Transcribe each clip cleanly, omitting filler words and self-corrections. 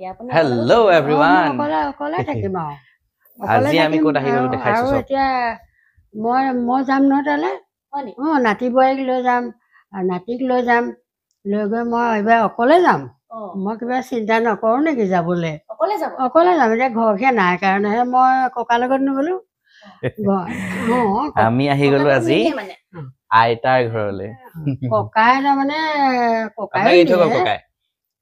Hello everyone. অকলে থাকিম আৰু আজি আমি ক'ত আহি গলো দেখাইছো আৰু সব এতিয়া মই যাম নহয় তালে নাতি বোৱাৰীক লৈ যাম আৰু নাতিক লৈ যাম লৈ গৈ মই এইবাৰ অকলে যাম মই কিবা চিন্তা নকৰো নেকি যাবলৈ অকলে যাম এতিয়া ঘৰখীয়া নাই কাৰণেহে মই ককাৰ লগত নগলো আমি আহি গলো আজি আইতাৰ ঘৰলৈ ককাই তাৰমানে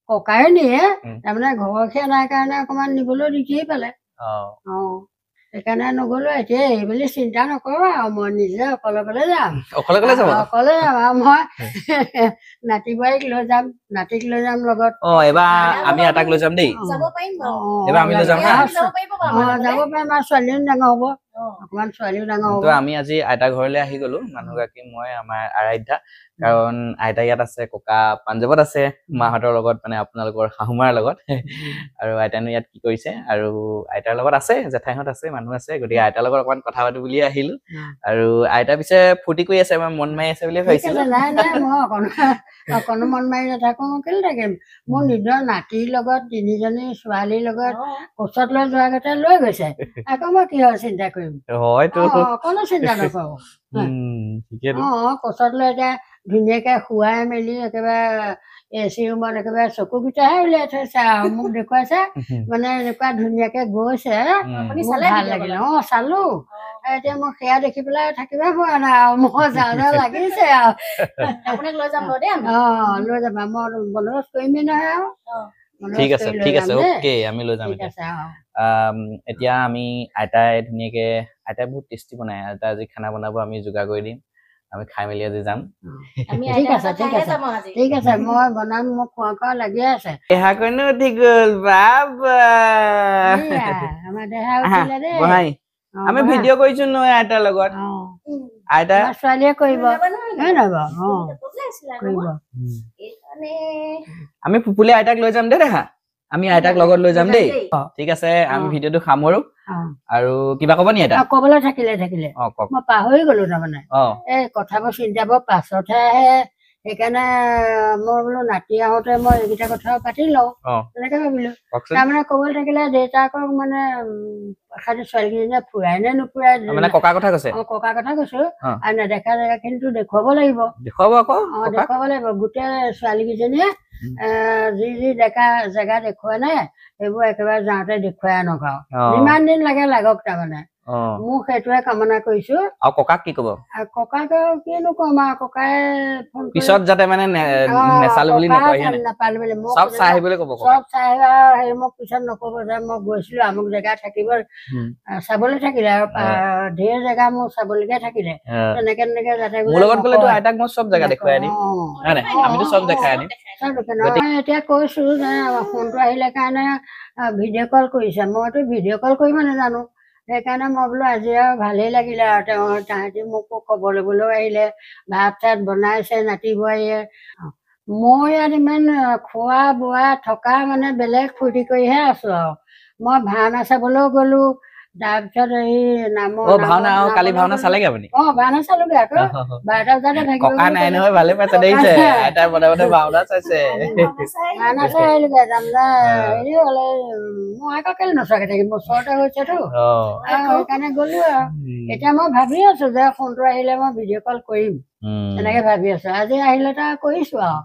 ককাই নিয়ে তাৰমানে ঘৰখীয়া নাই কাৰণে অকমান নিবলৈ দিগদাৰি পালে সেইকাৰণে নগলো এতিয়া এইবুলি চিন্তা নকৰো আৰু মই নিজে অকলে যাম অকলে যাম আৰু মই নাতি বোৱাৰীক লৈ যাম নাতিক লৈ যাম লগত এবাৰ আমি আইতাক লৈ যাম দেই যাব পাৰিম আৰু ছোৱালীও ডাঙৰ হ'ব অকমান ছোৱালীও ডাঙৰ হ'ব আমি আজি আইতাৰ ঘৰলৈ আহি গলো মানুহগৰাকী মই আমাৰ আৰাধ্যা কাৰণ আইতা ইয়াত আছে ককা পাঞ্জাৱত আছে মাহঁতৰ লগত মানে আপোনালোকৰ শাহুমাৰ লগত আৰু আইতানো ইয়াত কি কৰিছে আৰু আইতাৰ লগত আছে জেঠাইহঁত আছে মানুহ আছে গতিকে আইতাৰ লগত অকমান কথা পাতো বুলি আহিলো আৰু আইতা পিছে ফূৰ্তি কৰি আছে আমাৰ মন মাৰি আছে বুলি ভাবিছিলো নাই মই অকণো মন মাৰি নাথাকো মই কেলে থাকিম মোৰ নিজৰ নাতিৰ লগত তিনিজনী ছোৱালীৰ লগত কোচত লৈ যোৱা গতে লৈ গৈছে আকৌ মই কিহৰ চিন্তা কৰিম হয়তো অকণো চিন্তা নকৰো কোচত লৈ এতিয়া ধুনীয়াকে খুৱাই মেলি একেবাৰে এচি ৰুমত একেবাৰে চকুকেইটাহে উলিয়াই থৈছে আৰু মোক দেখুৱাইছে মানে এনেকুৱা ধুনীয়াকে গৈছে ভাল লাগিলে চালো এতিয়া মই সেয়া দেখি পেলাই থাকিব পৰা নাই আৰু মই যাওঁ লাগিছে আৰু লৈ যাবা মই বন্দবস্ত কৰিমেই নহয় আৰু ঠিক আছে ওকে আমি লৈ যাম এতিয়া আমি আইতাই ধুনীয়াকে আইতাই বহুত টেষ্টি বনাই আইতা আজি খানা বনাব আমি যোগাৰ কৰি দিম আমি খাই মেলি আজি যাম ঠিক আছে মই বনাম মোক খোৱা লাগি আছে দেহা কনো উঠি গল বাবা আমাৰ দেহা উঠিলে দেই আমি ভিডিঅ' কৰিছো নহয় আইতাৰ লগত আইতা ছোৱালীয়ে কৰিব আমি ফুপুলি আইতাক লৈ যাম দেই দেহা আমি আইতাক লগত লৈ যাম দেই ঠিক আছে আমি ভিডিঅ'টো সামৰো আৰু কিবা ক'ব নি আইতা ক'বলৈ থাকিলে মই পাহৰি গলো তাৰমানে এই কথাবোৰ চিন্তাবোৰ পাছতহে আহে সেইকাৰণে মই বোলো নাতি আহোঁতে মই এইকেইটা কথা পাতি লওঁ তেনেকে ভাবিলো তাৰমানে ক'বলৈ থাকিলে দেউতাকক মানে ছোৱালীকেইজনীয়ে ফুৰাই নে নুফুৰাই ককাৰ কথা কৈছে ককাৰ কথা কৈছো আৰু নেদেখা জেগা খিনিতো দেখুৱাব লাগিব গোটেই ছোৱালীকেইজনীয়ে যি দেখা জেগা দেখুৱাই নাই সেইবোৰ একেবাৰে যাওঁতে দেখুৱাই আনক আৰু যিমান দিন লাগক তাৰমানে মোক সেইটোৱে কামনা কৰিছো আৰু ককাক কি কব ককাক কিনো কম আৰু ককাই পিছত যাতে মানে নেচালো বুলি নাপালো বুলি চব চাই আহিবলৈ কব চব চাই হেৰি মোক পিছত নকব যে মই গৈছিলো আমুক জেগা থাকিব চাবলৈ থাকিলে আৰু ঢেৰ জেগা মোৰ চাবলগীয়া থাকিলে তেনেকে যাতে মোৰ লগত গ'লেতো আইতাক মই চব জেগা দেখুৱাই আনিম আমিতো চব দেখাই আনিম এতিয়া কৈছো যে ফোনটো আহিলে কাৰণে ভিডিঅ' কল কৰিছে মইতো ভিডিঅ' কল কৰিব নাজানো সেইকাৰণে মই বোলো আজি আৰু ভালেই লাগিলে আৰু তাহাঁতি মোকো খবৰ ল'বলৈও আহিলে ভাত চাত বনাইছে নাতি বোৱাৰীয়ে মই ইয়াত ইমান খোৱা বোৱা থকা মানে বেলেগ ফূৰ্তি কৰিহে আছো আৰু মই ভাওনা চাবলৈও গলো তাৰপিছত এই ভাওনা কালি ভাওনা চালেগে আপুনি ভাওনা চালোগে আকৌ 12টা বজাতে থাকিব ককা নাই নহয় ভালে পাইছে দেখিছে আইতাই বনাবতে ভাওনা চাইছে ভাওনা চাই আহিলোগে হেৰি হলে মই আকৌ কেলে নোচোৱাকে থাকিম ওচৰতে হৈছেতো সেইকাৰণে গলো আৰু এতিয়া মই ভাবি আছো যে ফোনটো আহিলে মই ভিডিঅ' কল কৰিম তেনেকে ভাবি আছো আজি আহিলে তাৰ কৰিছো আৰু